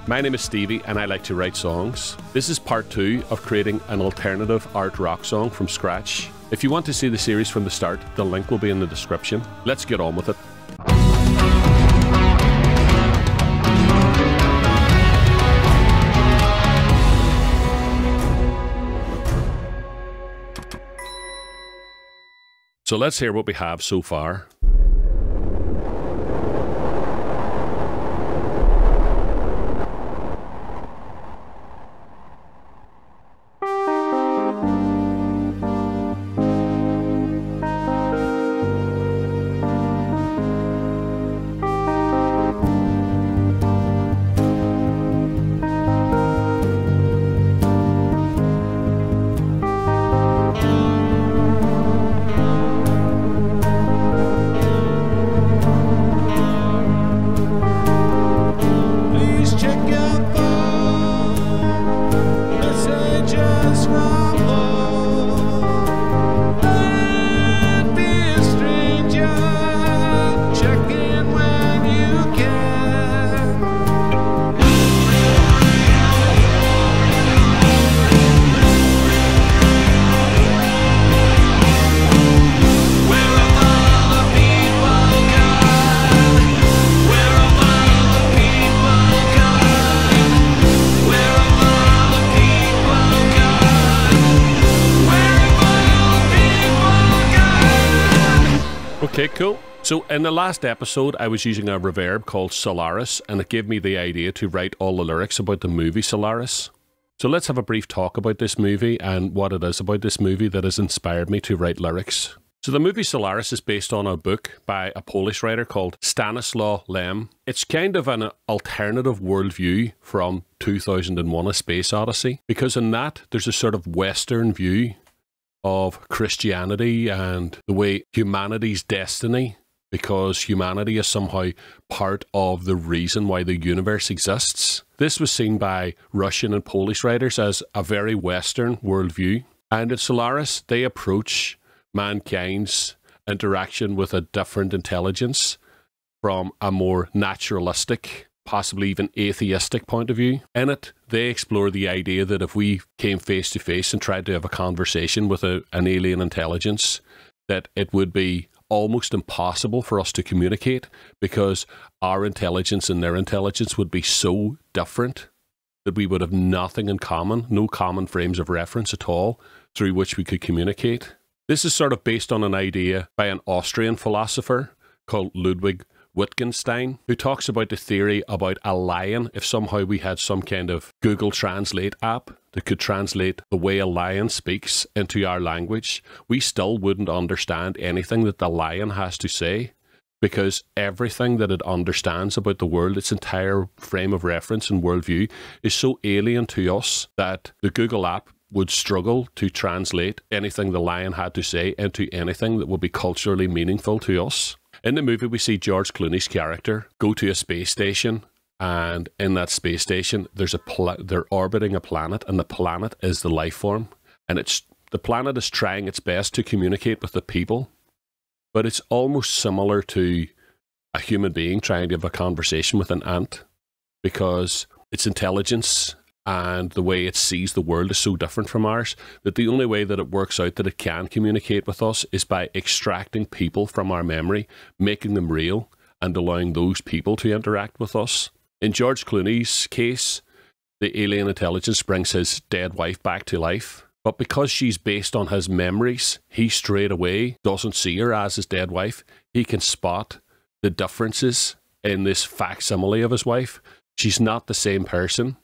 My name is Stevie and I like to write songs. This is part 2 of creating an alternative art rock song from scratch. If you want to see the series from the start, the link will be in the description. Let's get on with it. So let's hear what we have so far. Okay, cool. So in the last episode, I was using a reverb called Solaris, and it gave me the idea to write all the lyrics about the movie Solaris. So let's have a brief talk about this movie and what it is about this movie that has inspired me to write lyrics. So the movie Solaris is based on a book by a Polish writer called Stanislaw Lem. It's kind of an alternative worldview from 2001: A Space Odyssey, because in that there's a sort of Western view of Christianity and the way humanity's destiny, because humanity is somehow part of the reason why the universe exists. This was seen by Russian and Polish writers as a very Western worldview. And in Solaris, they approach mankind's interaction with a different intelligence from a more naturalistic, possibly even atheistic point of view. In it, they explore the idea that if we came face to face and tried to have a conversation with an alien intelligence, that it would be almost impossible for us to communicate because our intelligence and their intelligence would be so different that we would have nothing in common, no common frames of reference at all through which we could communicate. This is sort of based on an idea by an Austrian philosopher called Ludwig Wittgenstein, who talks about the theory about a lion. If somehow we had some kind of Google Translate app that could translate the way a lion speaks into our language, we still wouldn't understand anything that the lion has to say, because everything that it understands about the world, its entire frame of reference and worldview, is so alien to us that the Google app would struggle to translate anything the lion had to say into anything that would be culturally meaningful to us. In the movie, we see George Clooney's character go to a space station, and in that space station, they're orbiting a planet, and the planet is the life form, and the planet is trying its best to communicate with the people, but it's almost similar to a human being trying to have a conversation with an ant, because its intelligence and the way it sees the world is so different from ours that the only way that it works out that it can communicate with us is by extracting people from our memory, making them real, and allowing those people to interact with us. In George Clooney's case, the alien intelligence brings his dead wife back to life, but because she's based on his memories, he straight away doesn't see her as his dead wife. He can spot the differences in this facsimile of his wife. She's not the same person.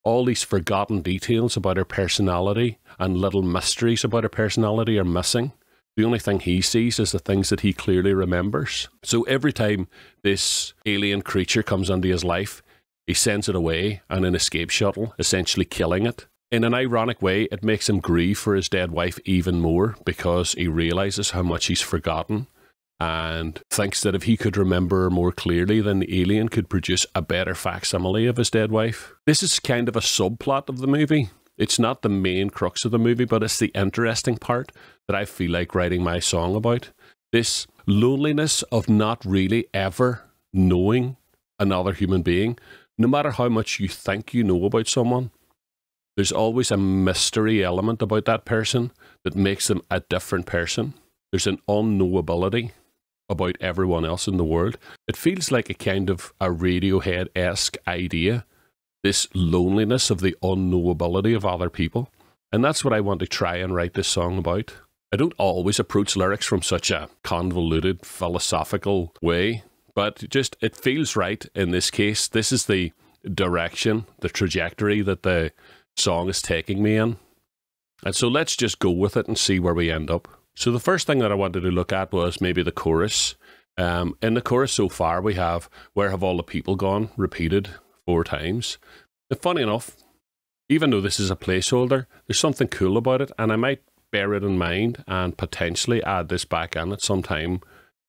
All these forgotten details about her personality and little mysteries about her personality are missing. The only thing he sees is the things that he clearly remembers. So every time this alien creature comes into his life, he sends it away in an escape shuttle, essentially killing it. In an ironic way, it makes him grieve for his dead wife even more, because he realizes how much he's forgotten and thinks that if he could remember her more clearly, then the alien could produce a better facsimile of his dead wife. This is kind of a subplot of the movie. It's not the main crux of the movie, but it's the interesting part that I feel like writing my song about. This loneliness of not really ever knowing another human being, no matter how much you think you know about someone, there's always a mystery element about that person that makes them a different person. There's an unknowability about everyone else in the world. It feels like a kind of a Radiohead-esque idea, this loneliness of the unknowability of other people. And that's what I want to try and write this song about. I don't always approach lyrics from such a convoluted, philosophical way, but just it feels right in this case. This is the direction, the trajectory that the song is taking me in. And so let's just go with it and see where we end up. So the first thing that I wanted to look at was maybe the chorus. In the chorus so far we have "Where Have All the People Gone?" repeated 4 times. And funny enough, even though this is a placeholder, there's something cool about it, and I might bear it in mind and potentially add this back in at some time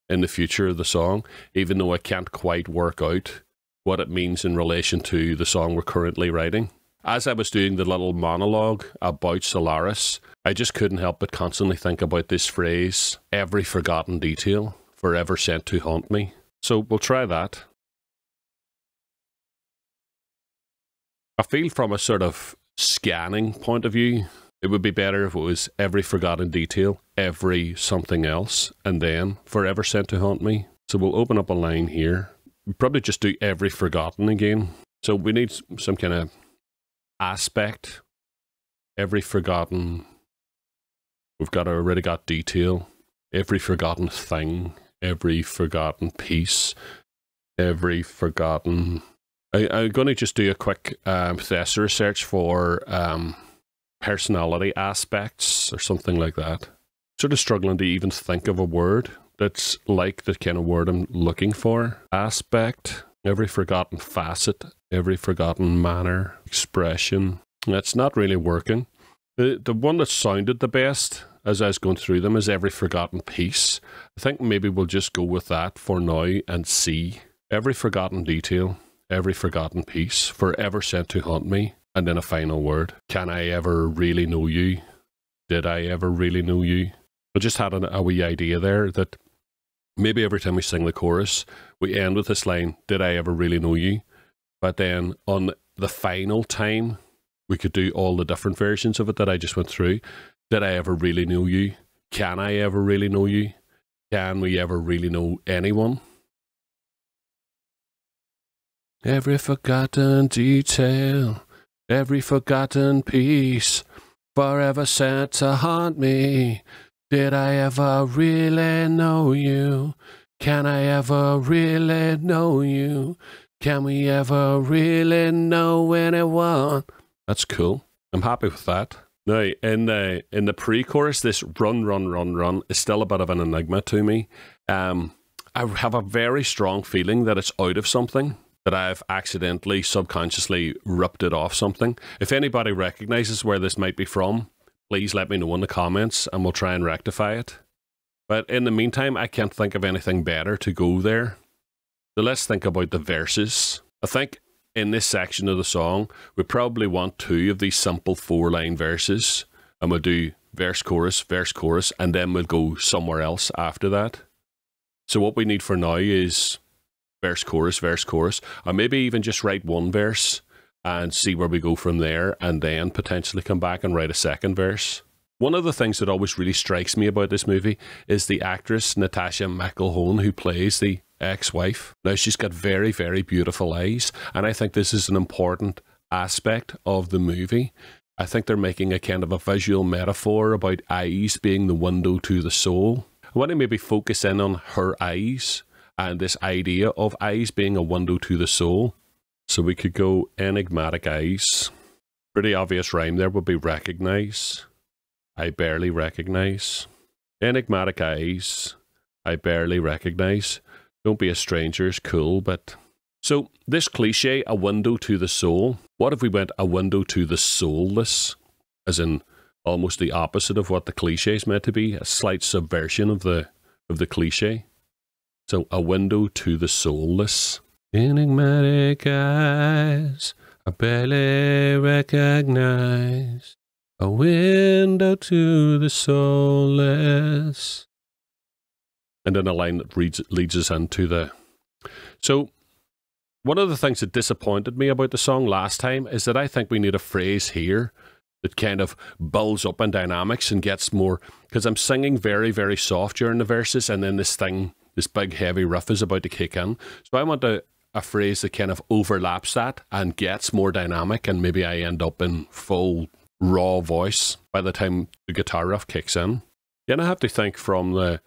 in the future of the song, even though I can't quite work out what it means in relation to the song we're currently writing. As I was doing the little monologue about Solaris, I just couldn't help but constantly think about this phrase, "every forgotten detail, forever sent to haunt me." So we'll try that. I feel from a sort of scanning point of view, it would be better if it was "every forgotten detail, every something else, and then forever sent to haunt me." So we'll open up a line here. We'll probably just do "every forgotten" again. So we need some kind of aspect. Every forgotten. We've already got detail. Every forgotten thing. Every forgotten piece. Every forgotten. I'm going to just do a quick thesaurus search for personality aspects or something like that. Sort of struggling to even think of a word that's like the kind of word I'm looking for. Aspect. Every forgotten facet. Every forgotten manner. Expression. That's not really working. The one that sounded the best as I was going through them is "every forgotten piece." I think maybe we'll just go with that for now and see. Every forgotten detail, every forgotten piece, forever sent to haunt me, and then a final word. Can I ever really know you? Did I ever really know you? I just had a wee idea there that maybe every time we sing the chorus, we end with this line, "Did I ever really know you?" But then on the final time, we could do all the different versions of it that I just went through. Did I ever really know you? Can I ever really know you? Can we ever really know anyone? Every forgotten detail, every forgotten piece, forever sent to haunt me. Did I ever really know you? Can I ever really know you? Can we ever really know anyone? That's cool. I'm happy with that. Now, in the pre-chorus, this run, run, run, run is still a bit of an enigma to me. I have a very strong feeling that it's out of something, that I've accidentally, subconsciously ripped it off something. If anybody recognizes where this might be from, please let me know in the comments and we'll try and rectify it. But in the meantime, I can't think of anything better to go there. So let's think about the verses. I think in this section of the song, we probably want 2 of these simple 4-line verses, and we'll do verse, chorus, and then we'll go somewhere else after that. So what we need for now is verse, chorus, or maybe even just write 1 verse and see where we go from there, and then potentially come back and write a second verse. One of the things that always really strikes me about this movie is the actress Natasha McElhone, who plays the ex-wife. Now, she's got very, very beautiful eyes, and I think this is an important aspect of the movie. I think they're making a kind of a visual metaphor about eyes being the window to the soul. I want to maybe focus in on her eyes and this idea of eyes being a window to the soul. So we could go enigmatic eyes. Pretty obvious rhyme there would be recognize. I barely recognize. Enigmatic eyes. I barely recognize. Don't be a stranger is cool, but... So, this cliche, a window to the soul, what if we went a window to the soulless? As in, almost the opposite of what the cliche is meant to be, a slight subversion of the cliche. So, a window to the soulless. Enigmatic eyes, I barely recognize. A window to the soulless. And then a line that leads us into the... So, One of the things that disappointed me about the song last time is that I think we need a phrase here that kind of builds up in dynamics and gets more, because I'm singing very, very soft during the verses, and then this big heavy riff is about to kick in. So I want a phrase that kind of overlaps that and gets more dynamic, and maybe I end up in full raw voice by the time the guitar riff kicks in. Then I have to think from the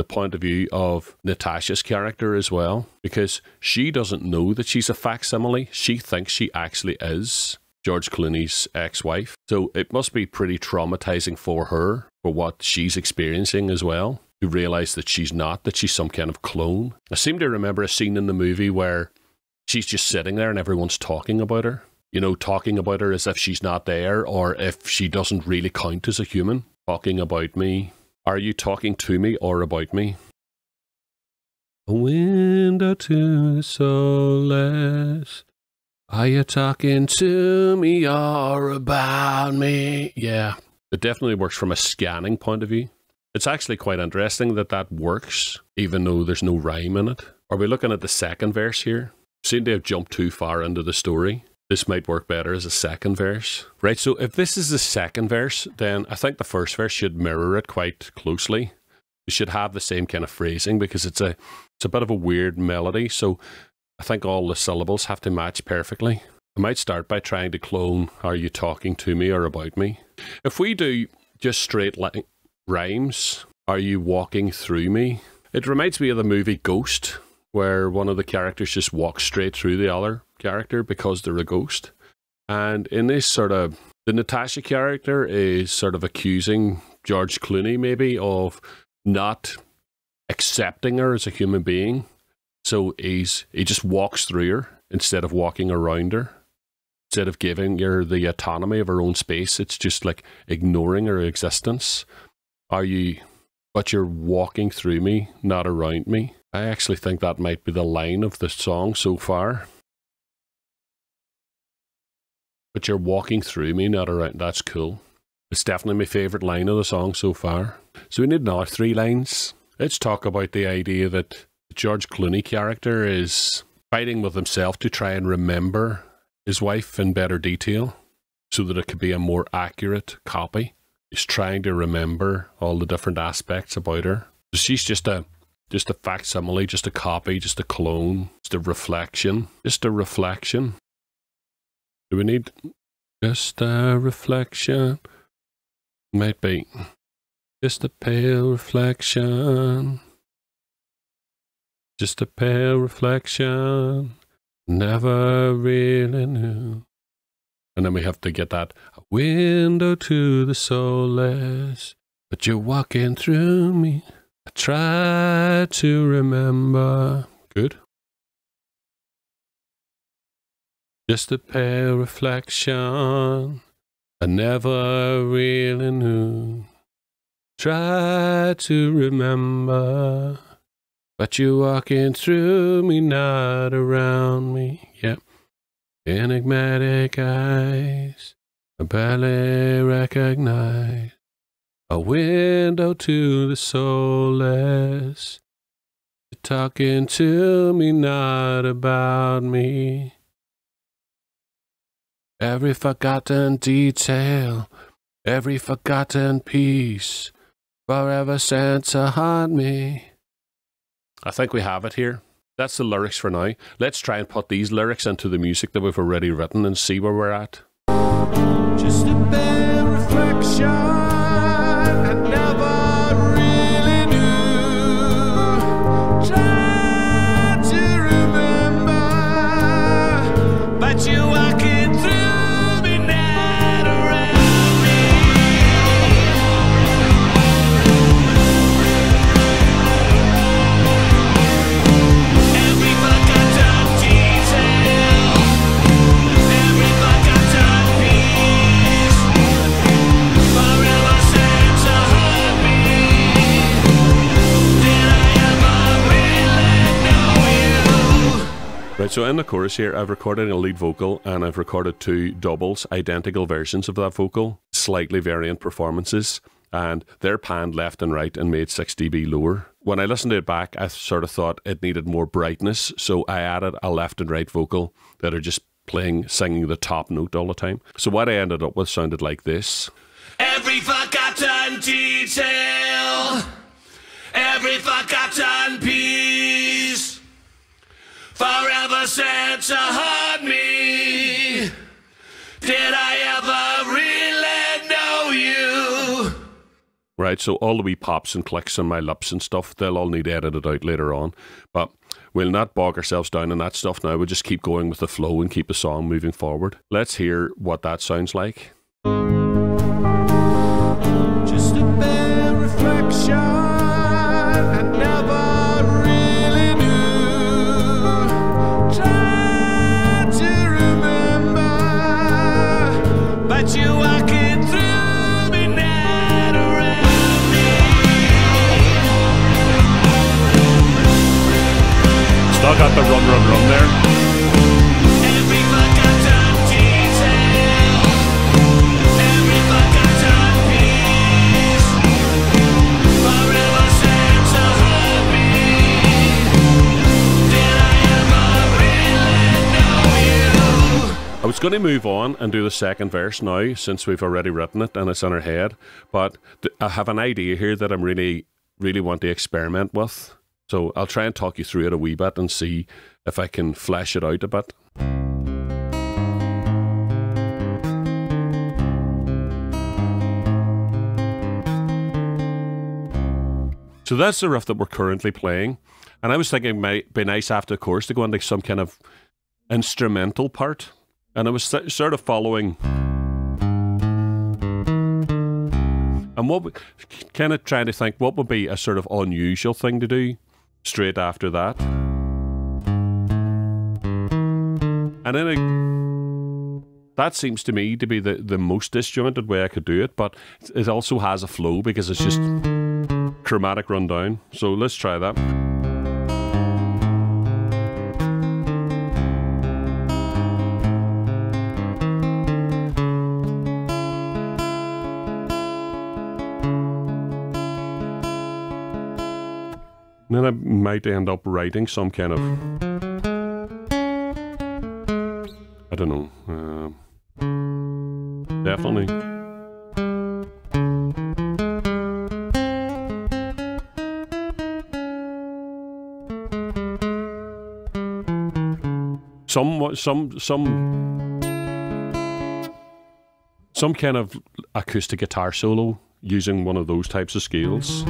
point of view of Natasha's character as well, because she doesn't know that she's a facsimile. She thinks she actually is George Clooney's ex-wife. So it must be pretty traumatizing for her, for what she's experiencing as well, to realize that she's not, that she's some kind of clone. I seem to remember a scene in the movie where she's just sitting there and everyone's talking about her. You know, talking about her as if she's not there, or if she doesn't really count as a human. Talking about me. Are you talking to me or about me? A window to the soulless. Are you talking to me or about me? Yeah, it definitely works from a scanning point of view. It's actually quite interesting that that works, even though there's no rhyme in it. Are we looking at the second verse here? Seem to have jumped too far into the story. This might work better as a second verse. Right, so if this is the second verse, then I think the first verse should mirror it quite closely. It should have the same kind of phrasing, because it's a bit of a weird melody, so I think all the syllables have to match perfectly. I might start by trying to clone "Are you talking to me or about me?" If we do just straight rhymes, "Are you walking through me?" It reminds me of the movie Ghost, where one of the characters just walks straight through the other character because they're a ghost. And in this sort of, the Natasha character is sort of accusing George Clooney maybe of not accepting her as a human being. So he just walks through her instead of walking around her. Instead of giving her the autonomy of her own space, it's just like ignoring her existence. But you're walking through me, not around me. I actually think that might be the line of the song so far. But you're walking through me, not around. That's cool. It's definitely my favourite line of the song so far. So we need another 3 lines. Let's talk about the idea that the George Clooney character is fighting with himself to try and remember his wife in better detail, so that it could be a more accurate copy. He's trying to remember all the different aspects about her. So she's just a facsimile, just a copy, just a clone, just a reflection. Just a reflection. Do we need just a reflection? Might be just a pale reflection. Just a pale reflection. Never really knew. And then we have to get that "a window to the soulless, but you're walking through me. I try to remember." Good. Just a pale reflection. I never really knew. Try to remember, but you're walking through me, not around me. Yep. Enigmatic eyes, I barely recognize. A window to the soulless. You're talking to me, not about me. Every forgotten detail, every forgotten piece, forever sent to haunt me. I think we have it here. That's the lyrics for now. Let's try and put these lyrics into the music that we've already written and see where we're at. Just a bare reflection, I never really knew. Try to remember, but you walking through me, not around me. Every forgotten detail, every forgotten piece, forever sent to haunt me. Did I ever really know you? Right, so in the chorus here, I've recorded a lead vocal and I've recorded 2 doubles, identical versions of that vocal, slightly variant performances. and they're panned left and right and made 6 dB lower. When I listened to it back, I sort of thought it needed more brightness, so I added a left and right vocal that are just singing the top note all the time. So what I ended up with sounded like this. Every forgotten detail, every forgotten piece, forever said to hurt me. Did I ever really know you? Right, so all the wee pops and clicks and my lips and stuff, they'll all need edited out later on. But we'll not bog ourselves down in that stuff now. We'll just keep going with the flow and keep the song moving forward. Let's hear what that sounds like. Just a bare reflection, I never really knew. Try to remember, but you walking through me, not around me. Still got the run there. Every forgotten detail, every forgotten piece, forever said to hurt me. Did I ever really know you? I was going to move on and do the second verse now, since we've already written it and it's in our head. But I have an idea here that I'm really, really want to experiment with. So I'll try and talk you through it a wee bit and see if I can flesh it out a bit. So that's the riff that we're currently playing. And I was thinking it might be nice after the chorus to go into some kind of instrumental part. And I was sort of following... And kind of trying to think what would be a sort of unusual thing to do straight after that. And then that seems to me to be the most disjointed way I could do it, but it also has a flow because it's just chromatic rundown. So let's try that. And then I might end up writing some kind of, I don't know, definitely. Some kind of acoustic guitar solo using one of those types of scales.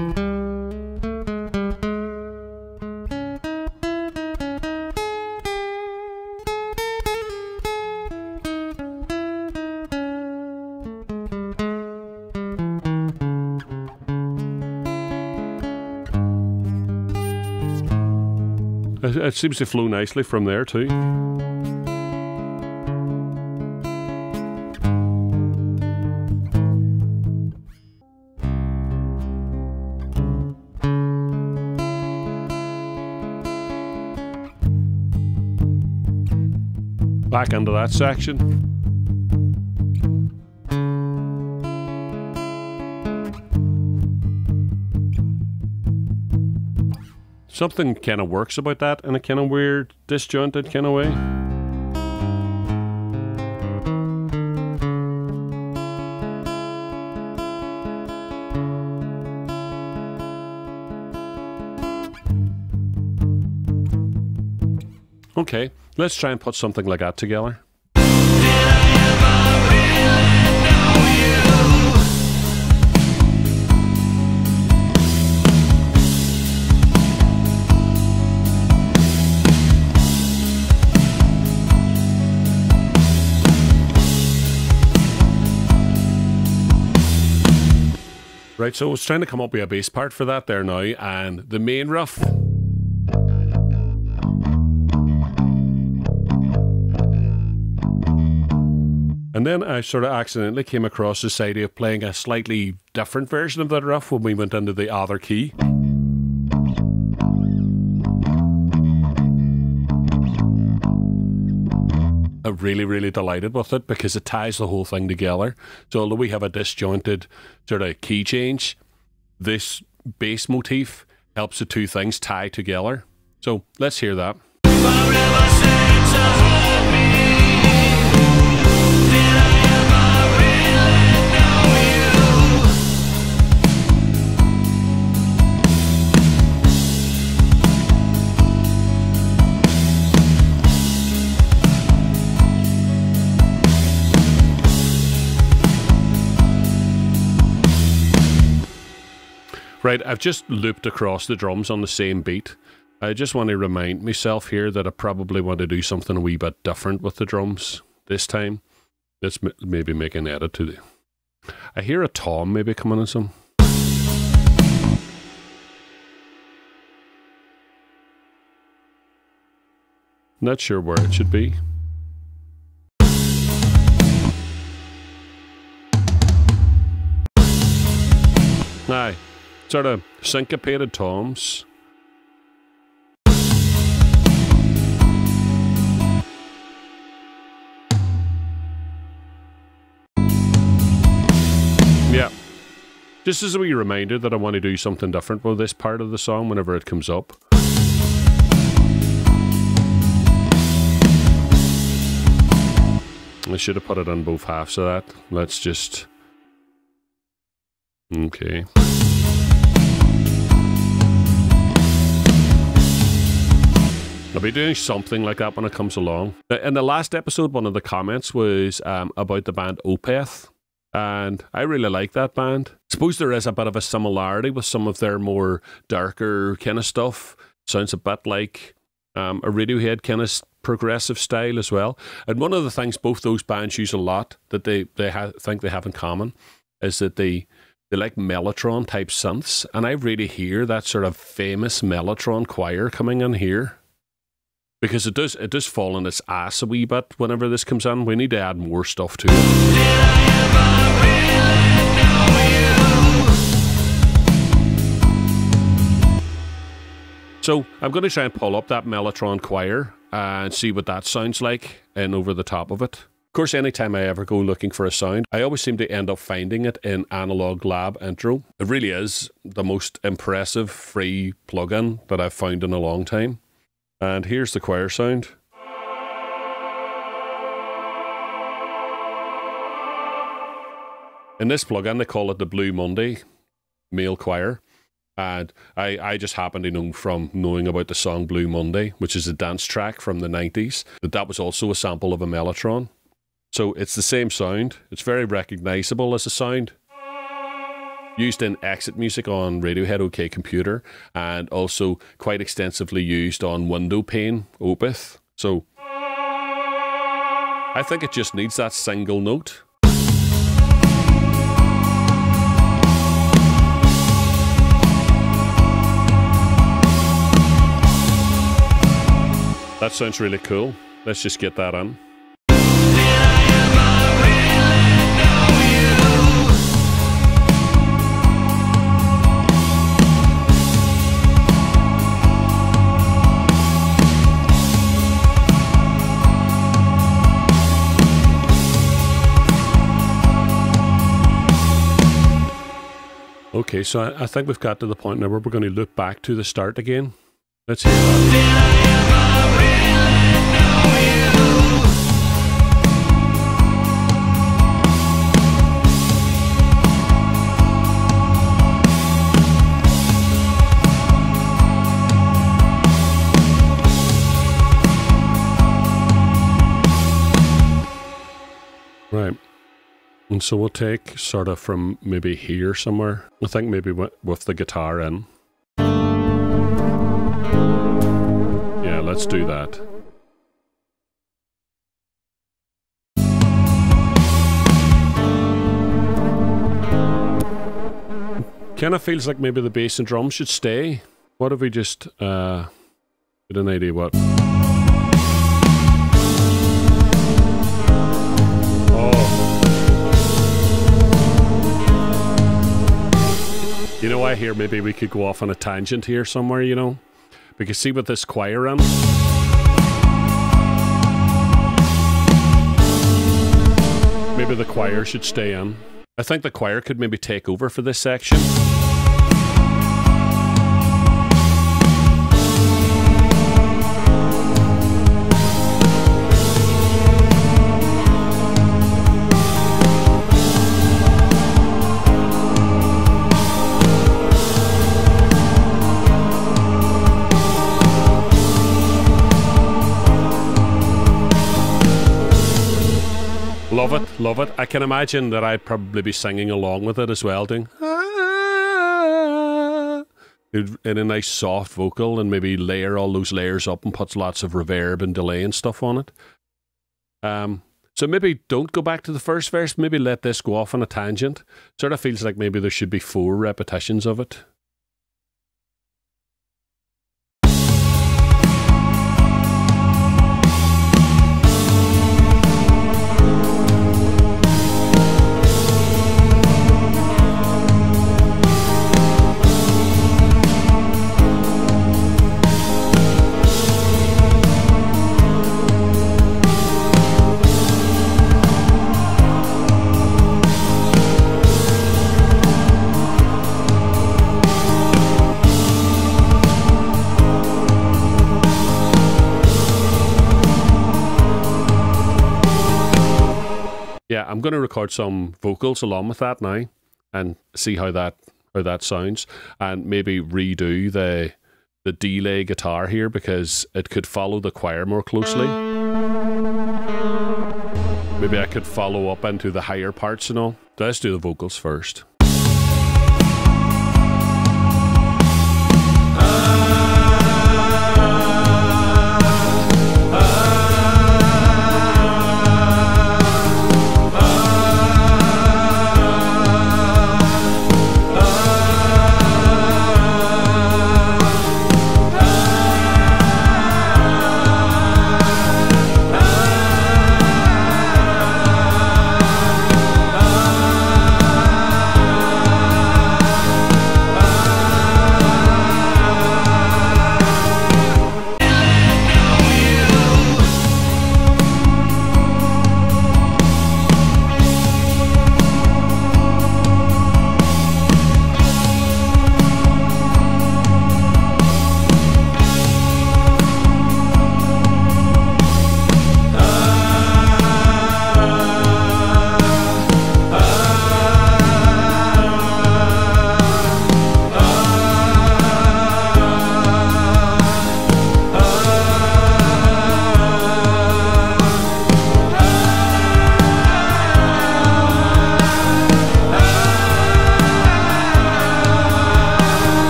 It seems to flow nicely from there too. Back into that section. Something kind of works about that in a kind of weird, disjointed kind of way. Okay, let's try and put something like that together. Right, so I was trying to come up with a bass part for that there now, and the main riff. And then I sort of accidentally came across this idea of playing a slightly different version of that riff when we went into the other key. A really, really delighted with it because it ties the whole thing together. So although we have a disjointed sort of key change, this bass motif helps the two things tie together. So let's hear that. Forever seemed to hold me. Did I ever really know you? Right, I've just looped across the drums on the same beat. I just want to remind myself here that I probably want to do something a wee bit different with the drums this time. Let's maybe make an edit to the... I hear a tom maybe coming in some. Not sure where it should be. Aye, sort of syncopated toms. Yeah, just as a wee reminder that I want to do something different with this part of the song whenever it comes up. I should have put it on both halves of that. Let's just... Okay. I'll be doing something like that when it comes along. In the last episode, one of the comments was about the band Opeth. And I really like that band. I suppose there is a bit of a similarity with some of their more darker kind of stuff. Sounds a bit like a Radiohead kind of progressive style as well. And one of the things both those bands use a lot that they think they have in common is that they like Mellotron type synths. And I really hear that sort of famous Mellotron choir coming in here. Because it does fall on its ass a wee bit whenever this comes in. We need to add more stuff to it. So I'm going to try and pull up that Mellotron choir and see what that sounds like and over the top of it. Of course, anytime I ever go looking for a sound, I always seem to end up finding it in Analog Lab Intro. It really is the most impressive free plugin that I've found in a long time. And here's the choir sound. In this plugin, they call it the Blue Monday male choir. And I just happen to know from knowing about the song Blue Monday, which is a dance track from the 90s, that was also a sample of a Mellotron. So it's the same sound. It's very recognizable as a sound. Used in exit music on Radiohead OK Computer, and also quite extensively used on Window Pane Opeth. So I think it just needs that single note. That sounds really cool. Let's just get that on. Okay, so I think we've got to the point now where we're going to loop back to the start again. Let's hear that. Right. And so we'll take sort of from maybe here somewhere. I think maybe with the guitar in. Yeah, let's do that. Kind of feels like maybe the bass and drums should stay. What if we just get an idea what? You know, I hear maybe we could go off on a tangent here somewhere, you know? Because see with this choir in. maybe the choir should stay in. I think the choir could maybe take over for this section. Love it, love it. I can imagine that I'd probably be singing along with it as well, doing in a nice soft vocal, and maybe layer all those layers up and puts lots of reverb and delay and stuff on it. So maybe don't go back to the first verse, maybe let this go off on a tangent. Sort of feels like maybe there should be 4 repetitions of it. Yeah, I'm going to record some vocals along with that now and see how that sounds, and maybe redo the Deelay guitar here because it could follow the choir more closely. Maybe I could follow up into the higher parts and all. Let's do the vocals first.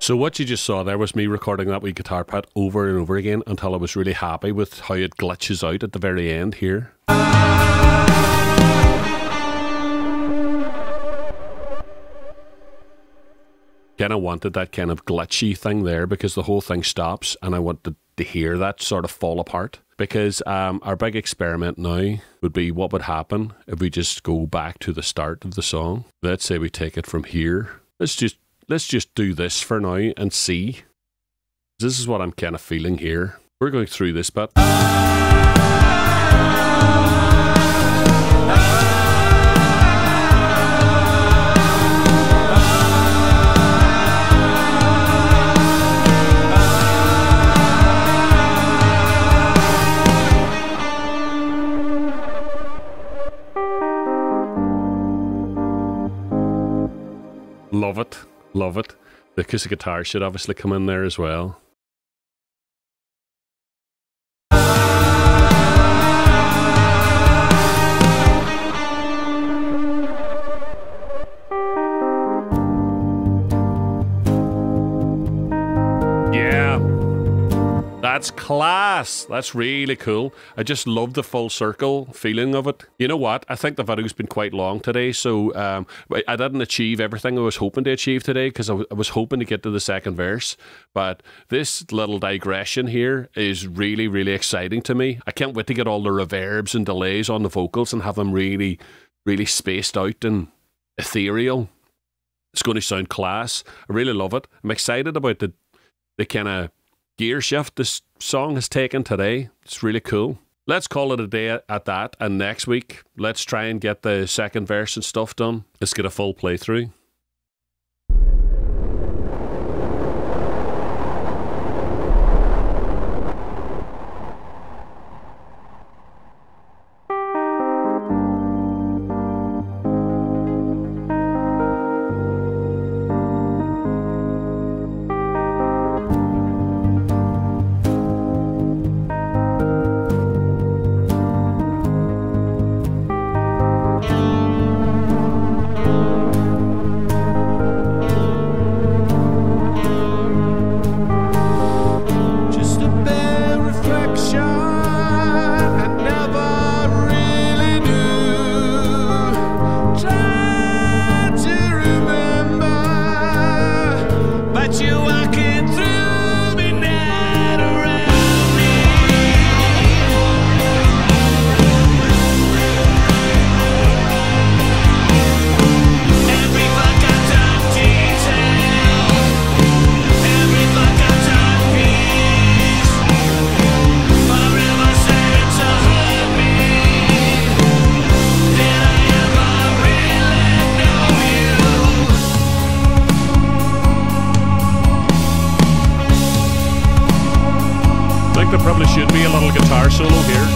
So what you just saw there was me recording that wee guitar part over and over again until I was really happy with how it glitches out at the very end here. Kind of wanted that kind of glitchy thing there because the whole thing stops and I wanted to hear that sort of fall apart. Because our big experiment now would be what would happen if we just go back to the start of the song. Let's say we take it from here. Let's just do this for now and see. This is what I'm kind of feeling here. We're going through this bit. Love it. Love it. The acoustic guitar should obviously come in there as well. That's class. That's really cool. I just love the full circle feeling of it. You know what? I think the video's been quite long today, so I didn't achieve everything I was hoping to achieve today because I was hoping to get to the second verse. But this little digression here is really, really exciting to me. I can't wait to get all the reverbs and delays on the vocals and have them really, really spaced out and ethereal. It's going to sound class. I really love it. I'm excited about the kind of gear shift this song has taken today. It's really cool. Let's call it a day at that, and next week, let's try and get the second verse and stuff done. Let's get a full playthrough. There probably should be a little guitar solo here.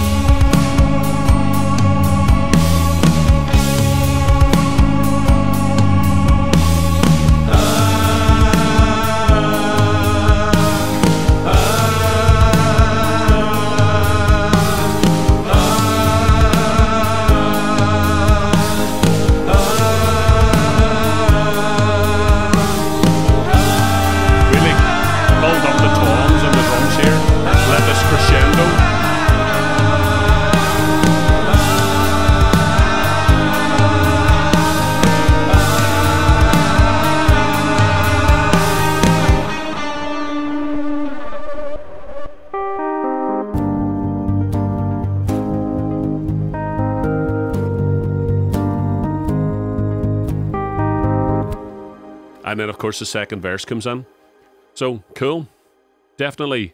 And then, of course, the second verse comes in. So, cool. Definitely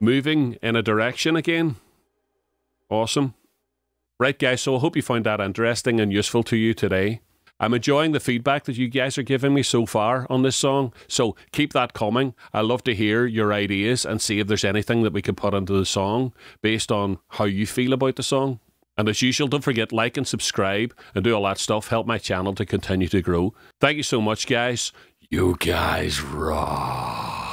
moving in a direction again. Awesome. Right, guys, so I hope you found that interesting and useful to you today. I'm enjoying the feedback that you guys are giving me so far on this song, so keep that coming. I love to hear your ideas and see if there's anything that we can put into the song based on how you feel about the song. And as usual, don't forget, like and subscribe and do all that stuff. Help my channel to continue to grow. Thank you so much, guys. You guys rock.